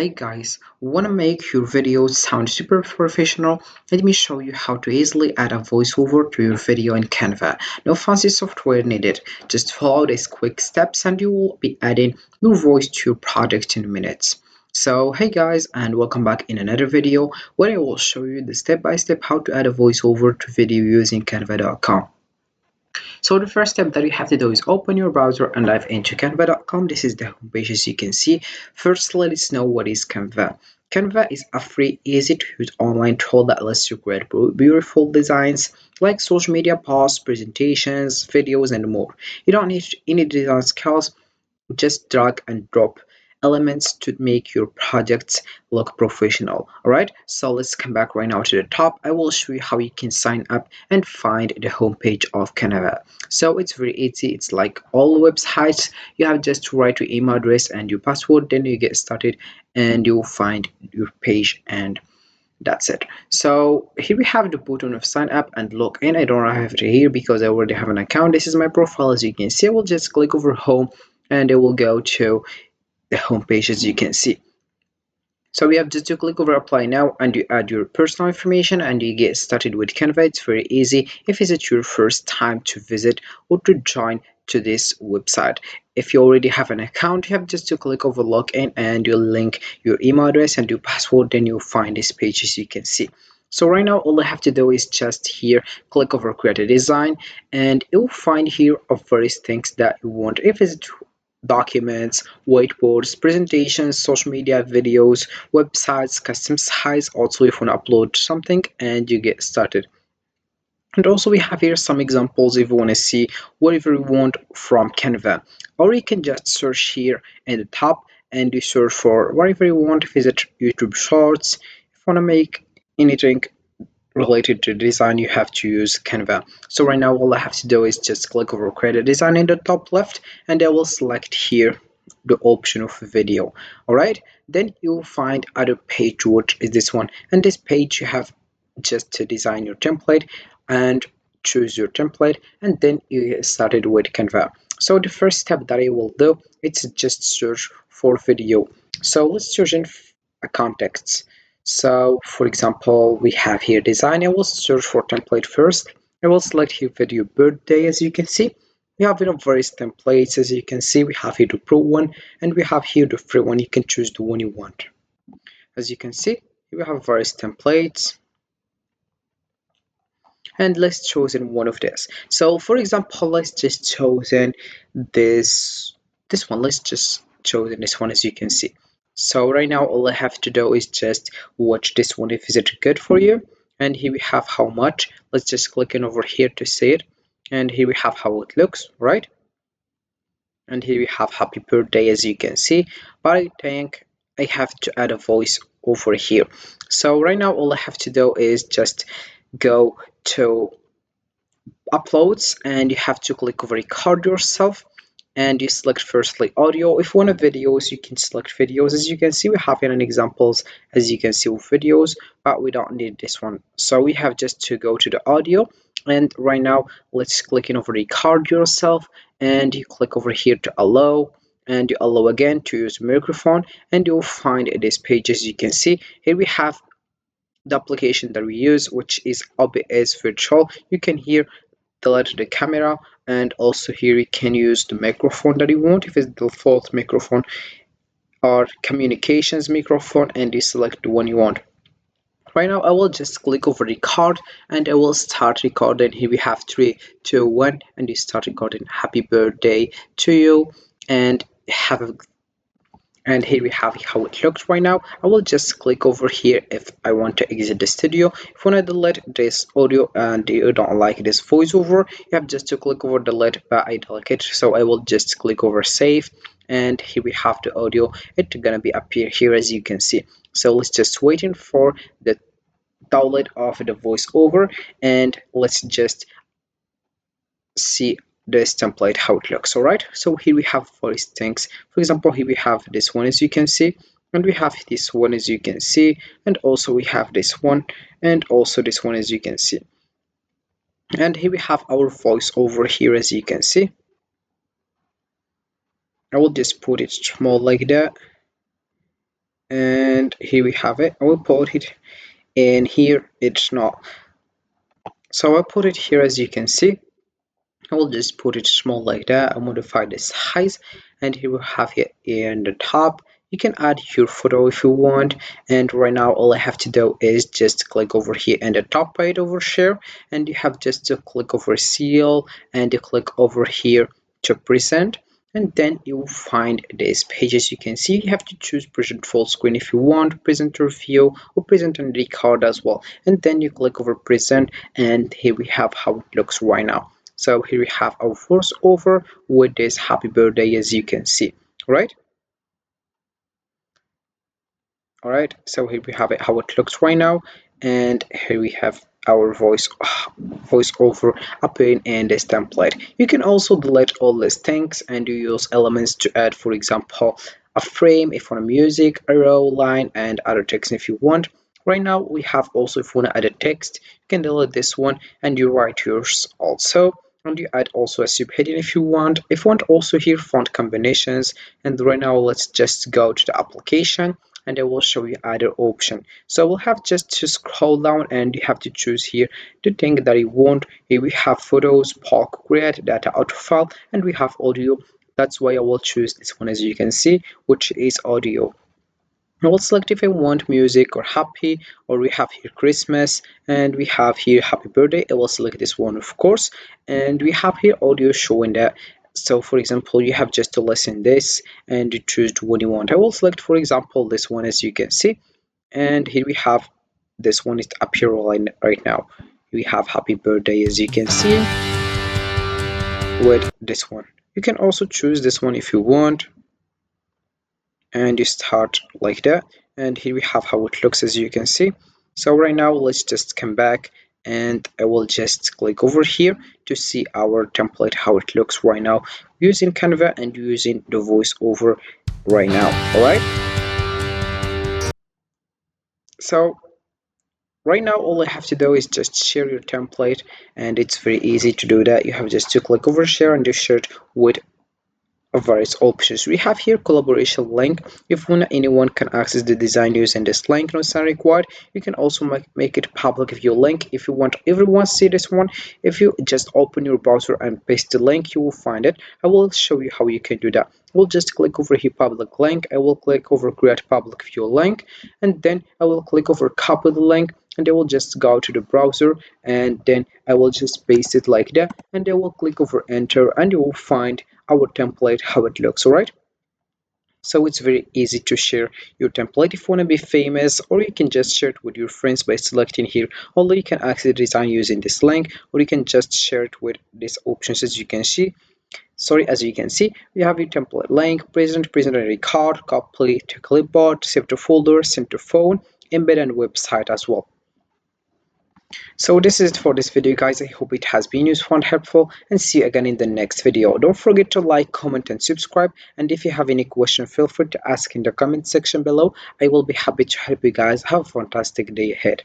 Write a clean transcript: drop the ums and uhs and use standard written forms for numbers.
Hey guys, wanna make your videos sound super professional? Let me show you how to easily add a voiceover to your video in Canva. No fancy software needed. Just follow these quick steps and you will be adding your voice to your project in minutes. So hey guys, and welcome back in another video where I will show you the step-by-step how to add a voiceover to video using canva.com. So the first step that you have to do is open your browser and dive into canva.com. This is the homepage as you can see. First, let us know what is Canva. Canva is a free, easy to use online tool that lets you create beautiful designs like social media posts, presentations, videos, and more. You don't need any design skills, just drag and drop elements to make your projects look professional. Alright, so let's come back right now to the top. I will show you how you can sign up and find the homepage of Canva. So it's very easy. It's like all websites. You have just to write your email address and your password, then you get started and you'll find your page, and that's it. So here we have the button of sign up and log in. I don't have it here because I already have an account. This is my profile. As you can see, I will just click over home and it will go to the home page as you can see. So we have just to click over apply now and you add your personal information and you get started with Canva. It's very easy if it's your first time to visit or to join to this website. If you already have an account, you have just to click over login and you'll link your email address and your password, then you'll find this page as you can see. So right now all I have to do is just here click over create a design and you'll find here of various things that you want. If it's documents, whiteboards, presentations, social media videos, websites, custom size, also if you want to upload something and you get started. And also we have here some examples if you want to see whatever you want from Canva. Or you can just search here in the top and you search for whatever you want. Visit YouTube Shorts. If you want to make anything related to design, you have to use Canva. So right now all I have to do is just click over create a design in the top left and I will select here the option of video. All right, then you'll find other page, which is this one, and this page you have just to design your template and choose your template, and then you get started with Canva. So the first step that I will do is just search for video. So let's search in a context. So for example, we have here design. I will search for template first. I will select here video birthday. As you can see, we have various templates. As you can see, we have here the pro one and we have here the free one. You can choose the one you want. As you can see, we have various templates and let's choose in one of this. So for example, let's just chosen this one. Let's just choose this one. As you can see, so right now all I have to do is just watch this one if is it good for you, and here we have how much. Let's just click in over here to see it, and here we have how it looks, right? And here we have happy birthday as you can see, but I think I have to add a voice over here. So right now all I have to do is just go to uploads and you have to click over record yourself and you select firstly audio. If you want videos, you can select videos. As you can see, we have here an examples as you can see with videos, but we don't need this one, so we have just to go to the audio. And right now let's click in over record yourself and you click over here to allow, and you allow again to use microphone, and you'll find this page. As you can see here, we have the application that we use, which is OBS virtual. You can here delete the camera, and also here you can use the microphone that you want, if it's the default microphone or communications microphone, and you select the one you want. Right now I will just click over record and I will start recording. Here we have 3 2 1 and you start recording. Happy birthday to you, and have a and here we have how it looks. Right now I will just click over here if I want to exit the studio. If you want to delete this audio and you don't like this voiceover, you have just to click over delete, but I don't like it, so I will just click over save, and here we have the audio. It's gonna be appear here as you can see. So let's just waiting for the download of the voiceover, and let's just see this template how it looks. All right, so here we have various things. For example, here we have this one as you can see, and we have this one as you can see, and also we have this one, and also this one as you can see. And here we have our voice over here as you can see. I will just put it small like that, and here we have it. I will put it in here. It's not, so I'll put it here. As you can see, I will just put it small like that. I'll modify the size, and here we have it in the top. You can add your photo if you want, and right now all I have to do is just click over here in the top right over share, and you have just to click over seal, and you click over here to present, and then you will find this page. As you can see, you have to choose present full screen if you want, present review, or present and record as well, and then you click over present, and here we have how it looks right now. So here we have our voiceover with this happy birthday, as you can see, right? All right, so here we have it, how it looks right now, and here we have our voiceover appearing in this template. You can also delete all these things, and you use elements to add, for example, a frame if you want music, arrow, line, and other text if you want. Right now we have also, if you want to add a text, you can delete this one and you write yours also, and you add also a subheading if you want. If you want also here font combinations, and right now let's just go to the application, and I will show you other option. So we'll have just to scroll down, and you have to choose here the thing that you want. Here we have photos, bulk, create, data auto file, and we have audio. That's why I will choose this one, as you can see, which is audio. I will select if I want music or happy, or we have here Christmas, and we have here happy birthday. I will select this one, of course, and we have here audio showing that. So for example, you have just to listen this and you choose the one you want. I will select, for example, this one, as you can see, and here we have this one is appear right now. We have happy birthday, as you can see, with this one. You can also choose this one if you want, and you start like that, and here we have how it looks, as you can see. So right now let's just come back, and I will just click over here to see our template, how it looks right now using Canva and using the voiceover right now. All right, so right now all I have to do is just share your template, and it's very easy to do that. You have just to click over share and just share it with of various options. We have here collaboration link. If anyone can access the design using this link, no sign required. You can also make it public if you link. If you want everyone to see this one, if you just open your browser and paste the link, you will find it. I will show you how you can do that. We'll just click over here public link. I will click over create public view link, and then I will click over copy the link, and I will just go to the browser, and then I will just paste it like that, and I will click over enter, and you will find our template, how it looks. All right, so it's very easy to share your template if you want to be famous, or you can just share it with your friends by selecting here, although you can access the design using this link, or you can just share it with these options. As you can see, as you can see, we have your template link, present and record, copy to clipboard, save to folder, send to phone, embed, and website as well. So this is it for this video, guys. I hope it has been useful and helpful, and see you again in the next video. Don't forget to like, comment, and subscribe, and if you have any question, feel free to ask in the comment section below. I will be happy to help you guys. Have a fantastic day ahead.